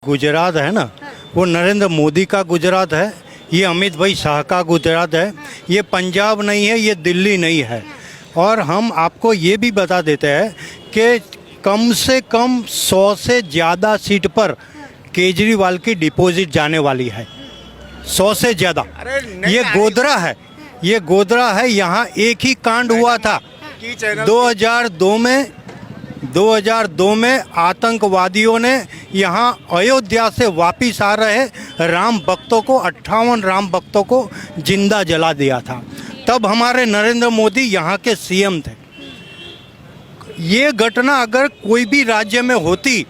गुजरात है ना, वो नरेंद्र मोदी का गुजरात है, ये अमित भाई शाह का गुजरात है, ये पंजाब नहीं है, ये दिल्ली नहीं है। और हम आपको ये भी बता देते हैं कि कम से कम 100 से ज़्यादा सीट पर केजरीवाल की डिपॉजिट जाने वाली है, 100 से ज़्यादा। ये गोधरा है, ये गोधरा है। यहाँ एक ही कांड हुआ था 2002 में आतंकवादियों ने यहाँ अयोध्या से वापिस आ रहे राम भक्तों को 58 राम भक्तों को जिंदा जला दिया था। तब हमारे नरेंद्र मोदी यहाँ के सीएम थे। ये घटना अगर कोई भी राज्य में होती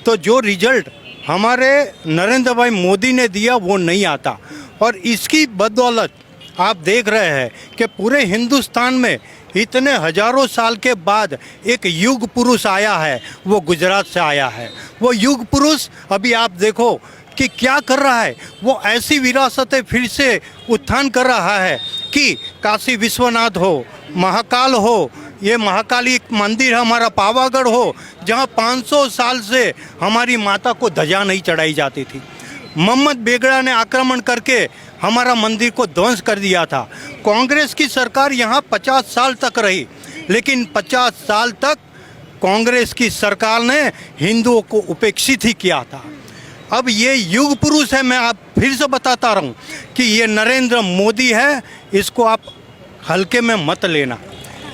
तो जो रिजल्ट हमारे नरेंद्र भाई मोदी ने दिया वो नहीं आता। और इसकी बदौलत आप देख रहे हैं कि पूरे हिंदुस्तान में इतने हजारों साल के बाद एक युग पुरुष आया है, वो गुजरात से आया है। वो युग पुरुष अभी आप देखो कि क्या कर रहा है। वो ऐसी विरासतें फिर से उत्थान कर रहा है कि काशी विश्वनाथ हो, महाकाल हो, ये महाकाली मंदिर हमारा पावागढ़ हो, जहाँ 500 साल से हमारी माता को ध्वजा नहीं चढ़ाई जाती थी। मोहम्मद बेगड़ा ने आक्रमण करके हमारा मंदिर को ध्वंस कर दिया था। कांग्रेस की सरकार यहाँ 50 साल तक रही, लेकिन 50 साल तक कांग्रेस की सरकार ने हिंदुओं को उपेक्षित ही किया था। अब ये युग पुरुष है। मैं आप फिर से बताता रहूं कि ये नरेंद्र मोदी है, इसको आप हल्के में मत लेना।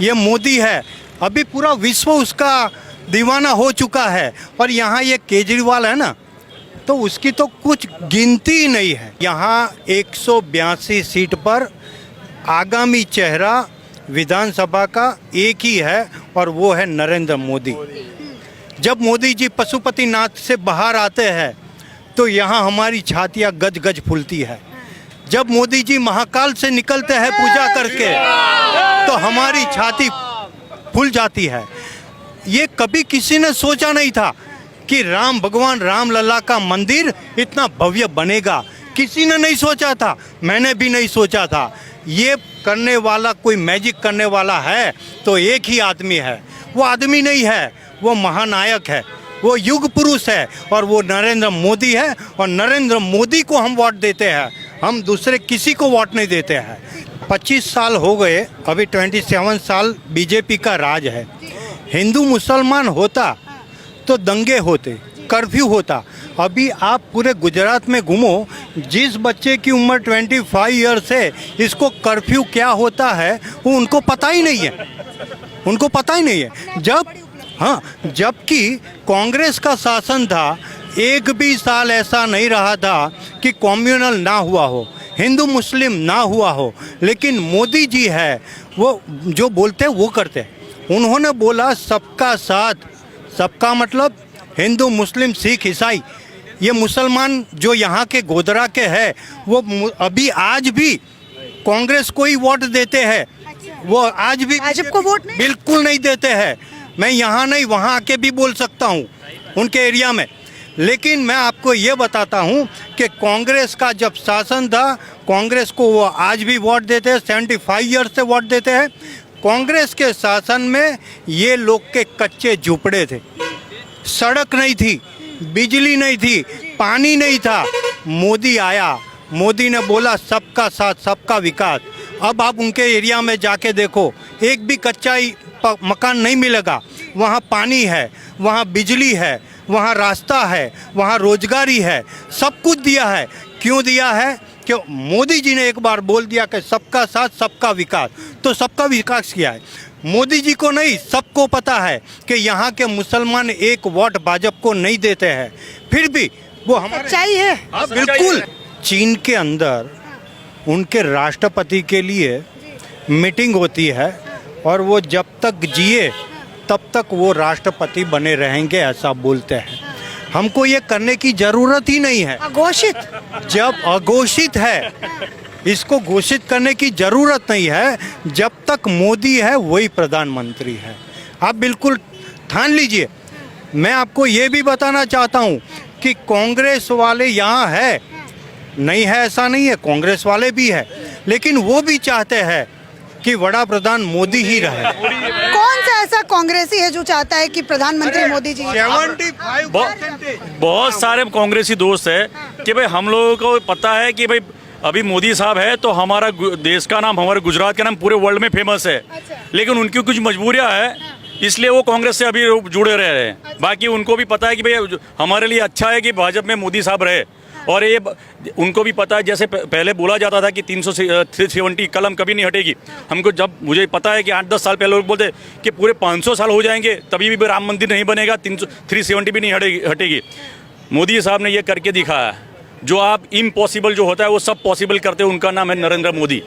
ये मोदी है, अभी पूरा विश्व उसका दीवाना हो चुका है। और यहाँ ये केजरीवाल है ना, तो उसकी तो कुछ गिनती ही नहीं है। यहाँ 182 सीट पर आगामी चेहरा विधानसभा का एक ही है और वो है नरेंद्र मोदी। जब मोदी जी पशुपतिनाथ से बाहर आते हैं तो यहाँ हमारी छातियाँ गज गज फूलती है। जब मोदी जी महाकाल से निकलते हैं पूजा करके तो हमारी छाती फूल जाती है। ये कभी किसी ने सोचा नहीं था कि भगवान राम लला का मंदिर इतना भव्य बनेगा। किसी ने नहीं सोचा था, मैंने भी नहीं सोचा था। ये करने वाला, कोई मैजिक करने वाला है तो एक ही आदमी है। वो आदमी नहीं है, वो महानायक है, वो युग पुरुष है और वो नरेंद्र मोदी है। और नरेंद्र मोदी को हम वोट देते हैं, हम दूसरे किसी को वोट नहीं देते हैं। 25 साल हो गए, अभी 27 साल बीजेपी का राज है। हिंदू मुसलमान होता तो दंगे होते, कर्फ्यू होता। अभी आप पूरे गुजरात में घूमो, जिस बच्चे की उम्र 25 ईयर्स है, इसको कर्फ्यू क्या होता है वो उनको पता ही नहीं है, उनको पता ही नहीं है। जबकि कांग्रेस का शासन था, एक भी साल ऐसा नहीं रहा था कि कम्युनल ना हुआ हो, हिंदू मुस्लिम ना हुआ हो। लेकिन मोदी जी है, वो जो बोलते हैं वो करते हैं। उन्होंने बोला सबका साथ, सबका मतलब हिंदू मुस्लिम सिख ईसाई। ये मुसलमान जो यहाँ के गोधरा के हैं वो अभी आज भी कांग्रेस को ही वोट देते हैं। वो आज भी भाजपा को वोट नहीं, बिल्कुल नहीं देते हैं। मैं यहाँ नहीं, वहाँ आके भी बोल सकता हूँ उनके एरिया में। लेकिन मैं आपको ये बताता हूँ कि कांग्रेस का जब शासन था, कांग्रेस को वो आज भी वोट देते हैं, 75 ईयर्स से वोट देते हैं। कांग्रेस के शासन में ये लोग के कच्चे झुपड़े थे, सड़क नहीं थी, बिजली नहीं थी, पानी नहीं था। मोदी आया, मोदी ने बोला सबका साथ सबका विकास। अब आप उनके एरिया में जाके देखो, एक भी कच्चा मकान नहीं मिलेगा। वहाँ पानी है, वहाँ बिजली है, वहाँ रास्ता है, वहाँ रोजगारी है, सब कुछ दिया है। क्यों दिया है? कि मोदी जी ने एक बार बोल दिया कि सबका साथ सबका विकास, तो सबका विकास किया है। मोदी जी को नहीं, सबको पता है कि यहाँ के मुसलमान एक वोट भाजपा को नहीं देते हैं, फिर भी वो हमारे सच्चाई है। बिल्कुल। चीन के अंदर उनके राष्ट्रपति के लिए मीटिंग होती है और वो जब तक जिए तब तक वो राष्ट्रपति बने रहेंगे, ऐसा बोलते हैं। हमको ये करने की ज़रूरत ही नहीं है। अघोषित, जब अघोषित है, इसको घोषित करने की ज़रूरत नहीं है। जब तक मोदी है वही प्रधानमंत्री है, आप बिल्कुल ठान लीजिए। मैं आपको ये भी बताना चाहता हूँ कि कांग्रेस वाले यहाँ है, नहीं है ऐसा नहीं है, कांग्रेस वाले भी है, लेकिन वो भी चाहते हैं कि वड़ा प्रधान मोदी ही रहे। कौन सा ऐसा कांग्रेसी है जो चाहता है कि प्रधानमंत्री मोदी जी 75% बहुत सारे कांग्रेसी दोस्त है कि भाई हम लोगों को पता है कि भाई अभी मोदी साहब है तो हमारा देश का नाम, हमारे गुजरात का नाम पूरे वर्ल्ड में फेमस है। लेकिन उनकी कुछ मजबूरियां है, इसलिए वो कांग्रेस से अभी जुड़े रह रहे हैं। बाकी उनको भी पता है कि भाई हमारे लिए अच्छा है कि भाजपा में मोदी साहब रहे। और ये उनको भी पता है, जैसे पहले बोला जाता था कि 370 कलम कभी नहीं हटेगी। हमको जब मुझे पता है कि 8-10 साल पहले लोग बोलते कि पूरे 500 साल हो जाएंगे तभी भी राम मंदिर नहीं बनेगा, 370 भी नहीं हटेगी। मोदी साहब ने ये करके दिखाया। जो आप इम्पॉसिबल जो होता है वो सब पॉसिबल करते हैं। उनका नाम है नरेंद्र मोदी।